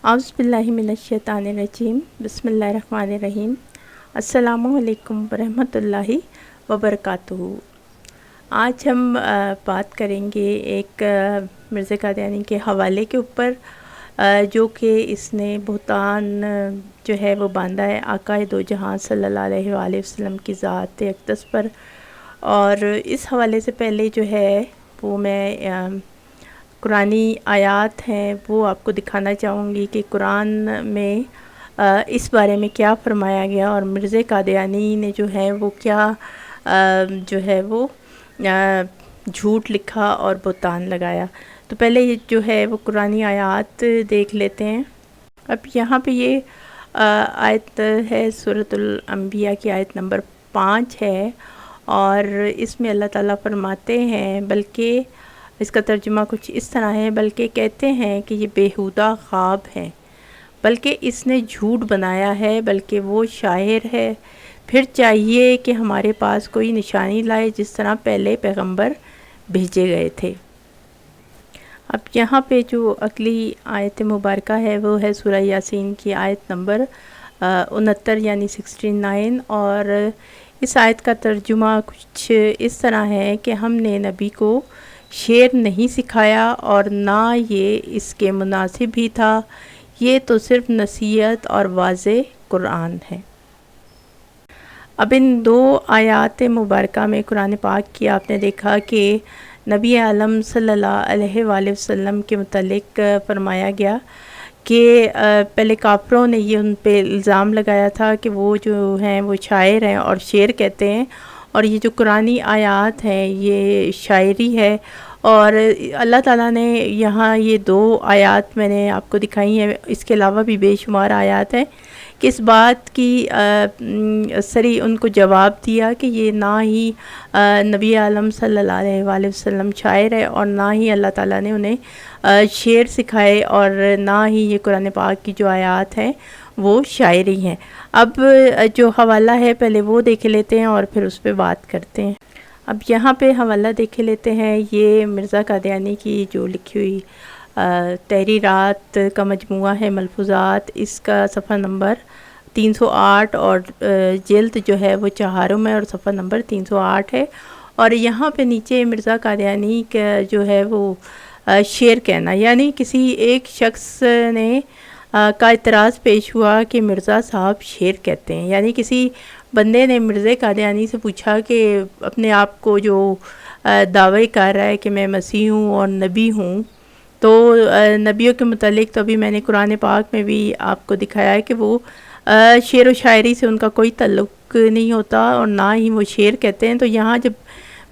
اعوذ باللہ من الشیطان الرجیم بسم اللہ الرحمن الرحیم السلام علیکم ورحمۃ اللہ وبرکاتہ۔ آج ہم بات کریں گے ایک مرزا قادیانی کے حوالے کے اوپر جو کہ اس نے بہتان جو ہے وہ باندھا ہے آقا دو جہاں صلی اللہ علیہ وآلہ وسلم کی ذات اقدس پر۔ اور اس حوالے سے پہلے جو ہے وہ میں قرآنی آیات ہیں وہ آپ کو دکھانا چاہوں گی کہ قرآن میں اس بارے میں کیا فرمایا گیا اور مرزا قادیانی نے جو ہے وہ کیا جو ہے وہ جھوٹ لکھا اور بہتان لگایا۔ تو پہلے یہ جو ہے وہ قرآنی آیات دیکھ لیتے ہیں۔ اب یہاں پہ یہ آیت ہے سورۃ الانبیاء کی آیت نمبر 5 ہے، اور اس میں اللہ تعالیٰ فرماتے ہیں، بلکہ اس کا ترجمہ کچھ اس طرح ہے، بلکہ کہتے ہیں کہ یہ بیہودہ خواب ہے، بلکہ اس نے جھوٹ بنایا ہے، بلکہ وہ شاعر ہے۔ پھر چاہیے کہ ہمارے پاس کوئی نشانی لائے جس طرح پہلے پیغمبر بھیجے گئے تھے۔ اب یہاں پہ جو اگلی آیت مبارکہ ہے وہ ہے سورہ یاسین کی آیت نمبر 69 یعنی 69، اور اس آیت کا ترجمہ کچھ اس طرح ہے کہ ہم نے نبی کو شعر نہیں سکھایا اور نہ یہ اس کے مناسب ہی تھا، یہ تو صرف نصیحت اور واضح قرآن ہے۔ اب ان دو آیات مبارکہ میں قرآن پاک کی آپ نے دیکھا کہ نبی عالم صلی اللہ علیہ وآلہ وسلم کے متعلق فرمایا گیا کہ پہلے کافروں نے یہ ان پہ الزام لگایا تھا کہ وہ جو ہیں وہ شاعر ہیں اور شعر کہتے ہیں، اور یہ جو قرآنی آیات ہیں یہ شاعری ہے۔ اور اللہ تعالیٰ نے یہاں یہ دو آیات میں نے آپ کو دکھائی ہیں، اس کے علاوہ بھی بے شمار آیات ہیں کہ اس بات کی سری ان کو جواب دیا کہ یہ نہ ہی نبی عالم صلی اللہ علیہ وآلہ وسلم شاعر ہے، اور نہ ہی اللہ تعالیٰ نے انہیں شعر سکھائے، اور نہ ہی یہ قرآن پاک کی جو آیات ہیں وہ شاعری ہیں۔ اب جو حوالہ ہے پہلے وہ دیکھ لیتے ہیں اور پھر اس پہ بات کرتے ہیں۔ اب یہاں پہ حوالہ دیکھ لیتے ہیں، یہ مرزا قادیانی کی جو لکھی ہوئی تحریرات کا مجموعہ ہے ملفوظات، اس کا صفحہ نمبر 308 اور جلد جو ہے وہ 4 ہے اور صفحہ نمبر 308 ہے۔ اور یہاں پہ نیچے مرزا قادیانی کا جو ہے وہ شعر کہنا، یعنی کسی ایک شخص نے کا اعتراض پیش ہوا کہ مرزا صاحب شعر کہتے ہیں، یعنی کسی بندے نے مرزا قادیانی سے پوچھا کہ اپنے آپ کو جو دعوی کر رہا ہے کہ میں مسیح ہوں اور نبی ہوں، تو نبیوں کے متعلق تو ابھی میں نے قرآن پاک میں بھی آپ کو دکھایا ہے کہ وہ شعر و شاعری سے ان کا کوئی تعلق نہیں ہوتا اور نہ ہی وہ شعر کہتے ہیں۔ تو یہاں جب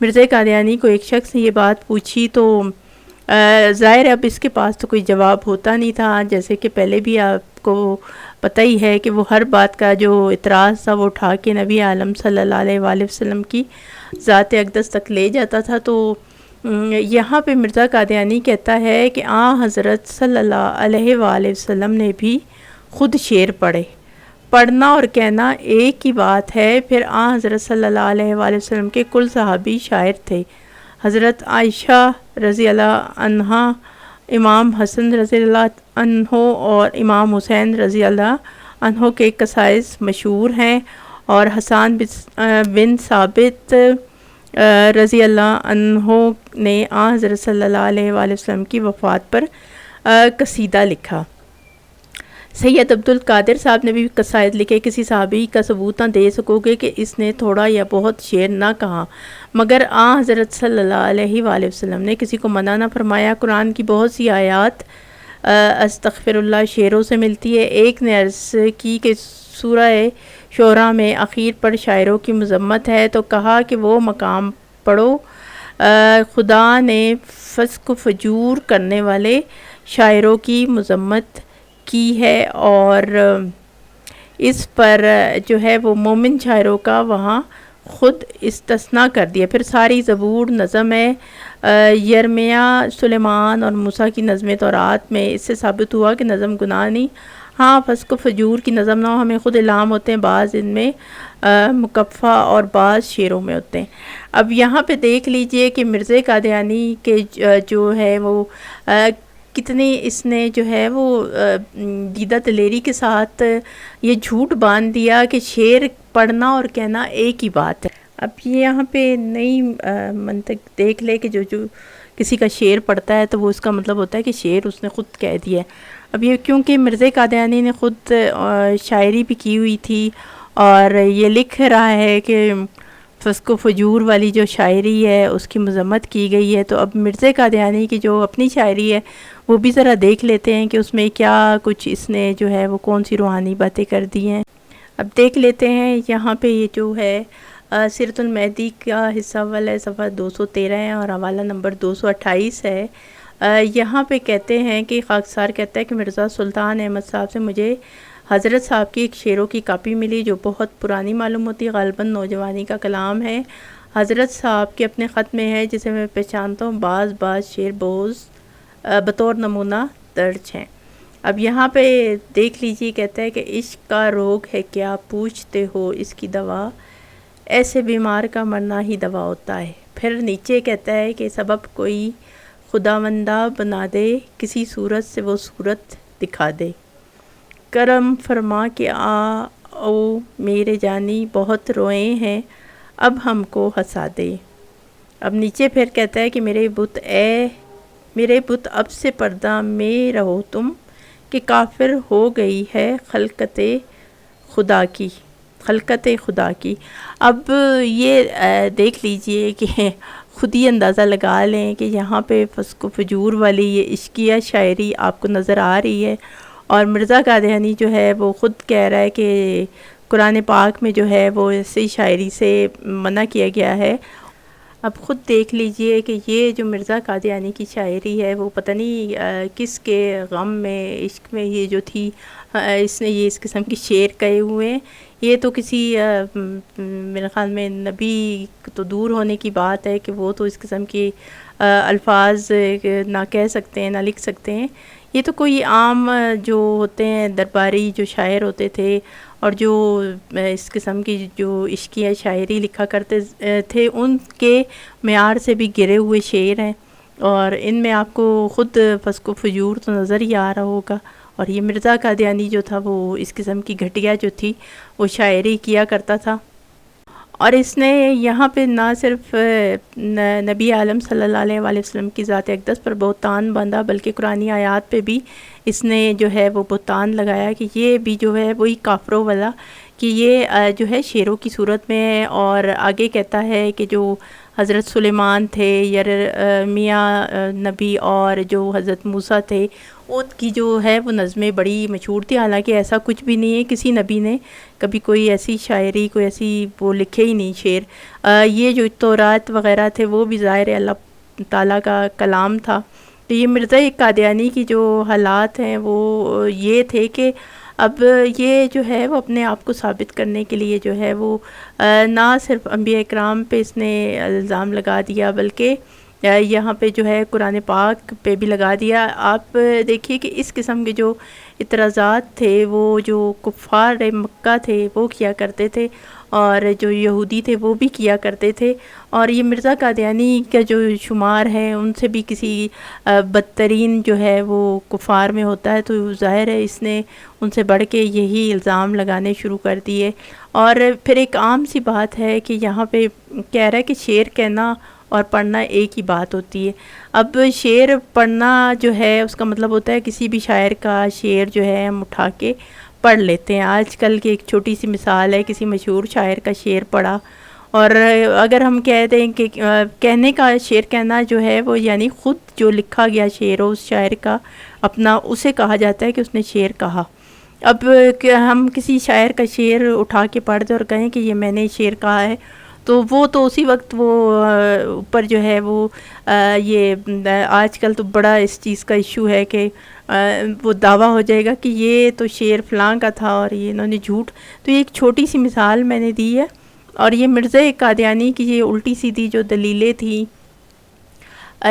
مرزا قادیانی کو ایک شخص نے یہ بات پوچھی تو ظاہر ہے اب اس کے پاس تو کوئی جواب ہوتا نہیں تھا، جیسے کہ پہلے بھی آپ کو پتہ ہی ہے کہ وہ ہر بات کا جو اعتراض تھا وہ اٹھا کے نبی عالم صلی اللہ علیہ وآلہ وسلم کی ذات اقدس تک لے جاتا تھا۔ تو یہاں پہ مرزا قادیانی کہتا ہے کہ حضرت صلی اللہ علیہ وآلہ وسلم نے بھی خود شعر پڑھے، پڑھنا اور کہنا ایک ہی بات ہے۔ پھر حضرت صلی اللہ علیہ وآلہ وسلم کے کل صحابی شاعر تھے، حضرت عائشہ رضی اللہ عنہا، امام حسن رضی اللہ عنہ اور امام حسین رضی اللہ عنہ کے قصائد مشہور ہیں، اور حسان بن ثابت رضی اللہ عنہ نے حضرت صلی اللہ علیہ وآلہ وسلم کی وفات پر قصیدہ لکھا۔ سید عبد القادر صاحب نے بھی قصائد لکھے۔ کسی صحابی کا ثبوت نہ دے سکو گے کہ اس نے تھوڑا یا بہت شعر نہ کہا، مگر حضرت صلی اللہ علیہ وآلہ وسلم نے کسی کو منع نہ فرمایا۔ قرآن کی بہت سی آیات استغفر اللہ شعروں سے ملتی ہے۔ ایک نے عرض کی کہ سورہ شعراء میں اخیر پر شاعروں کی مذمت ہے، تو کہا کہ وہ مقام پڑھو، خدا نے فسق و فجور کرنے والے شاعروں کی مذمت کی ہے، اور اس پر جو ہے وہ مومن شاعروں کا وہاں خود استثناء کر دیا۔ پھر ساری زبور نظم ہے، یرمیاء، سلیمان اور موسیٰ کی نظم تورات میں اس سے ثابت ہوا کہ نظم گناہ نہیں۔ ہاں فسق و فجور کی نظم نہ ہمیں خود الہام ہوتے ہیں، بعض ان میں مکفہ اور بعض شعروں میں ہوتے ہیں۔ اب یہاں پہ دیکھ لیجئے کہ مرزا قادیانی کے جو ہے وہ کتنی اس نے جو ہے وہ دیدہ دلیری کے ساتھ یہ جھوٹ باندھ دیا کہ شعر پڑھنا اور کہنا ایک ہی بات ہے۔ اب یہ یہاں پہ نئی منطق دیکھ لے کہ جو کسی کا شعر پڑھتا ہے تو وہ اس کا مطلب ہوتا ہے کہ شعر اس نے خود کہہ دیا ہے۔ اب یہ کیونکہ مرزا قادیانی نے خود شاعری بھی کی ہوئی تھی اور یہ لکھ رہا ہے کہ فسق و فجور والی جو شاعری ہے اس کی مذمت کی گئی ہے، تو اب مرزا قادیانی کی جو اپنی شاعری ہے وہ بھی ذرا دیکھ لیتے ہیں کہ اس میں کیا کچھ اس نے جو ہے وہ کون سی روحانی باتیں کر دی ہیں۔ اب دیکھ لیتے ہیں یہاں پہ یہ جو ہے سیرۃ المہدی کا حصہ والا صفحہ 213 ہے اور حوالہ نمبر 228 ہے۔ یہاں پہ کہتے ہیں کہ خاکسار کہتا ہے کہ مرزا سلطان احمد صاحب سے مجھے حضرت صاحب کی ایک شعروں کی کاپی ملی جو بہت پرانی معلوم ہوتی ہے، غالباً نوجوانی کا کلام ہے۔ حضرت صاحب کے اپنے خط میں ہے جسے میں پہچانتا ہوں، بعض شعر بطور نمونہ درج ہیں۔ اب یہاں پہ دیکھ لیجیے، کہتا ہے کہ عشق کا روگ ہے کیا پوچھتے ہو اس کی دوا، ایسے بیمار کا مرنا ہی دوا ہوتا ہے۔ پھر نیچے کہتا ہے کہ سبب کوئی خداوندہ بنا دے، کسی صورت سے وہ صورت دکھا دے، کرم فرما کے آؤ میرے جانی، بہت روئے ہیں اب ہم کو ہنسا دے۔ اب نیچے پھر کہتا ہے کہ میرے بت اب سے پردہ میں رہو تم، کہ کافر ہو گئی ہے خلقت خدا کی۔ اب یہ دیکھ لیجئے کہ خود ہی اندازہ لگا لیں کہ یہاں پہ فسق و فجور والی یہ عشقیہ شاعری آپ کو نظر آ رہی ہے، اور مرزا قادیانی جو ہے وہ خود کہہ رہا ہے کہ قرآن پاک میں جو ہے وہ ایسی شاعری سے منع کیا گیا ہے۔ اب خود دیکھ لیجئے کہ یہ جو مرزا قادیانی کی شاعری ہے وہ پتہ نہیں کس کے غم میں، عشق میں یہ جو تھی، اس نے یہ اس قسم کی شعر کہے ہوئے ہیں۔ یہ تو کسی میرے خیال میں نبی تو دور ہونے کی بات ہے کہ وہ تو اس قسم کی الفاظ نہ کہہ سکتے ہیں، نہ لکھ سکتے ہیں۔ یہ تو کوئی عام جو ہوتے ہیں درباری جو شاعر ہوتے تھے اور جو اس قسم کی جو عشقیہ شاعری لکھا کرتے تھے، ان کے معیار سے بھی گرے ہوئے شعر ہیں، اور ان میں آپ کو خود فسق و فجور تو نظر ہی آ رہا ہوگا۔ اور یہ مرزا قادیانی جو تھا وہ اس قسم کی گھٹیا جو تھی وہ شاعری کیا کرتا تھا، اور اس نے یہاں پہ نہ صرف نبی عالم صلی اللہ علیہ وآلہ وسلم کی ذات اقدس پر بہتان باندھا، بلکہ قرآنی آیات پہ بھی اس نے جو ہے وہ بہتان لگایا کہ یہ بھی جو ہے وہی کافروں والا، کہ یہ جو ہے شعروں کی صورت میں ہے۔ اور آگے کہتا ہے کہ جو حضرت سلیمان تھے یا میاں نبی اور جو حضرت موسیٰ تھے، ان کی جو ہے وہ نظمیں بڑی مشہور تھی، حالانکہ ایسا کچھ بھی نہیں ہے، کسی نبی نے کبھی کوئی ایسی شاعری، کوئی ایسی وہ لکھے ہی نہیں شعر۔ یہ جو تورات وغیرہ تھے وہ بھی ظاہر اللہ تعالیٰ کا کلام تھا۔ تو یہ مرزا قادیانی کی جو حالات ہیں وہ یہ تھے کہ اب یہ جو ہے وہ اپنے آپ کو ثابت کرنے کے لیے جو ہے وہ نہ صرف انبیاء اکرام پہ اس نے الزام لگا دیا، بلکہ یہاں پہ جو ہے قرآن پاک پہ بھی لگا دیا۔ آپ دیکھیے کہ اس قسم کے جو اعتراضات تھے وہ جو کفار مکہ تھے وہ کیا کرتے تھے، اور جو یہودی تھے وہ بھی کیا کرتے تھے، اور یہ مرزا قادیانی کا جو شمار ہے ان سے بھی کسی بدترین جو ہے وہ کفار میں ہوتا ہے، تو ظاہر ہے اس نے ان سے بڑھ کے یہی الزام لگانے شروع کر دیے۔ اور پھر ایک عام سی بات ہے کہ یہاں پہ کہہ رہا ہے کہ شعر کہنا اور پڑھنا ایک ہی بات ہوتی ہے۔ اب شعر پڑھنا جو ہے اس کا مطلب ہوتا ہے کسی بھی شاعر کا شعر جو ہے ہم اٹھا کے پڑھ لیتے ہیں۔ آج کل کی ایک چھوٹی سی مثال ہے، کسی مشہور شاعر کا شعر پڑھا، اور اگر ہم کہہ دیں کہ کہنے کا شعر کہنا جو ہے وہ یعنی خود جو لکھا گیا شعر ہو اس شاعر کا اپنا، اسے کہا جاتا ہے کہ اس نے شعر کہا۔ اب ہم کسی شاعر کا شعر اٹھا کے پڑھ دیں اور کہیں کہ یہ میں نے شعر کہا ہے، تو وہ تو اسی وقت وہ اوپر جو ہے وہ یہ آج کل تو بڑا اس چیز کا ایشو ہے کہ وہ دعویٰ ہو جائے گا کہ یہ تو شعر فلاں کا تھا اور یہ انہوں نے جھوٹ۔ تو یہ ایک چھوٹی سی مثال میں نے دی ہے، اور یہ مرزا قادیانی کی یہ الٹی سیدھی جو دلیلیں تھیں،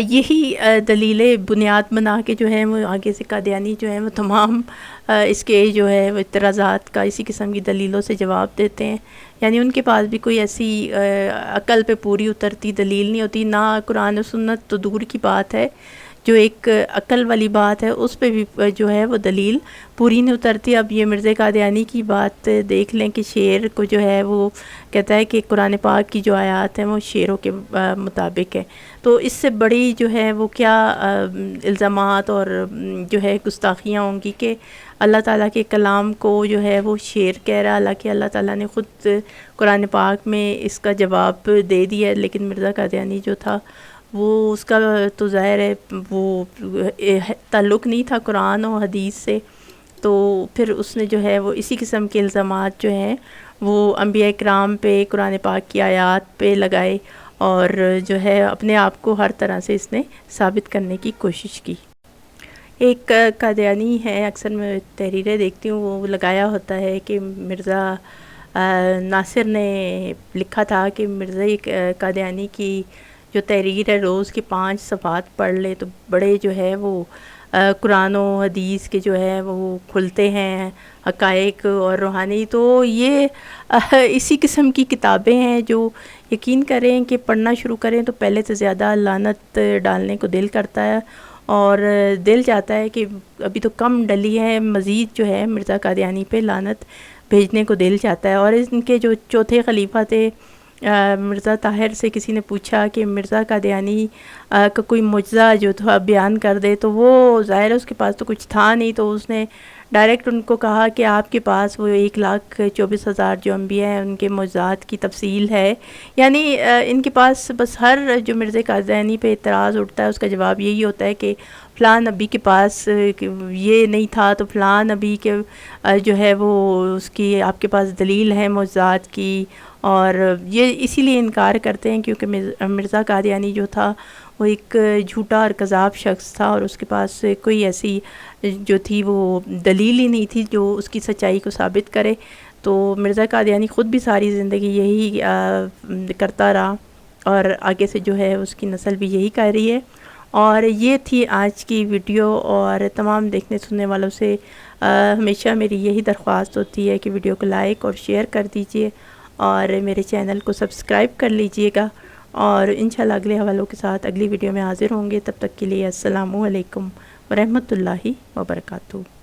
یہی دلیلیں بنیاد بنا کے جو ہے وہ آگے سے قادیانی جو ہے وہ تمام اس کے جو ہے وہ اعتراضات کا اسی قسم کی دلیلوں سے جواب دیتے ہیں۔ یعنی ان کے پاس بھی کوئی ایسی عقل پہ پوری اترتی دلیل نہیں ہوتی، نہ قرآن و سنت تو دور کی بات ہے جو ایک عقل والی بات ہے اس پہ بھی جو ہے وہ دلیل پوری نہیں اترتی۔ اب یہ مرزا قادیانی کی بات دیکھ لیں کہ شعر کو جو ہے وہ کہتا ہے کہ قرآن پاک کی جو آیات ہیں وہ شعروں کے مطابق ہے، تو اس سے بڑی جو ہے وہ کیا الزامات اور جو ہے گستاخیاں ہوں گی کہ اللہ تعالیٰ کے کلام کو جو ہے وہ شعر کہہ رہا، حالانکہ اللہ تعالیٰ نے خود قرآن پاک میں اس کا جواب دے دیا، لیکن مرزا قادیانی جو تھا وہ اس کا تو ظاہر ہے وہ تعلق نہیں تھا قرآن و حدیث سے، تو پھر اس نے جو ہے وہ اسی قسم کے الزامات جو ہیں وہ انبیاء کرام پہ، قرآن پاک کی آیات پہ لگائے، اور جو ہے اپنے آپ کو ہر طرح سے اس نے ثابت کرنے کی کوشش کی۔ ایک قادیانی ہے، اکثر میں تحریریں دیکھتی ہوں، وہ لگایا ہوتا ہے کہ مرزا ناصر نے لکھا تھا کہ مرزا قادیانی کی جو تحریر ہے روز کے 5 صفحات پڑھ لے تو بڑے جو ہے وہ قرآن و حدیث کے جو ہے وہ کھلتے ہیں حقائق اور روحانی۔ تو یہ اسی قسم کی کتابیں ہیں جو یقین کریں کہ پڑھنا شروع کریں تو پہلے سے زیادہ لعنت ڈالنے کو دل کرتا ہے، اور دل چاہتا ہے کہ ابھی تو کم ڈلی ہے، مزید جو ہے مرزا قادیانی پہ لعنت بھیجنے کو دل چاہتا ہے۔ اور ان کے جو چوتھے خلیفہ تھے مرزا طاہر سے کسی نے پوچھا کہ مرزا قادیانی کا کوئی معجزہ جو تھا بیان کر دے، تو وہ ظاہر ہے اس کے پاس تو کچھ تھا نہیں، تو اس نے ڈائریکٹ ان کو کہا کہ آپ کے پاس وہ 1,24,000 جو انبیاء ہیں ان کے معجزات کی تفصیل ہے، یعنی ان کے پاس بس ہر جو مرزا قادیانی پہ اعتراض اٹھتا ہے اس کا جواب یہی ہوتا ہے کہ فلاں نبی کے پاس یہ نہیں تھا، تو فلاں نبی کے جو ہے وہ اس کی آپ کے پاس دلیل ہے معجزات کی، اور یہ اسی لیے انکار کرتے ہیں کیونکہ مرزا قادیانی جو تھا وہ ایک جھوٹا اور کذاب شخص تھا، اور اس کے پاس کوئی ایسی جو تھی وہ دلیل ہی نہیں تھی جو اس کی سچائی کو ثابت کرے۔ تو مرزا قادیانی خود بھی ساری زندگی یہی کرتا رہا، اور آگے سے جو ہے اس کی نسل بھی یہی کر رہی ہے۔ اور یہ تھی آج کی ویڈیو، اور تمام دیکھنے سننے والوں سے ہمیشہ میری یہی درخواست ہوتی ہے کہ ویڈیو کو لائک اور شیئر کر دیجئے، اور میرے چینل کو سبسکرائب کر لیجئے گا، اور انشاءاللہ اگلے حوالوں کے ساتھ اگلی ویڈیو میں حاضر ہوں گے۔ تب تک کے لیے السلام علیکم ورحمۃ اللہ وبرکاتہ۔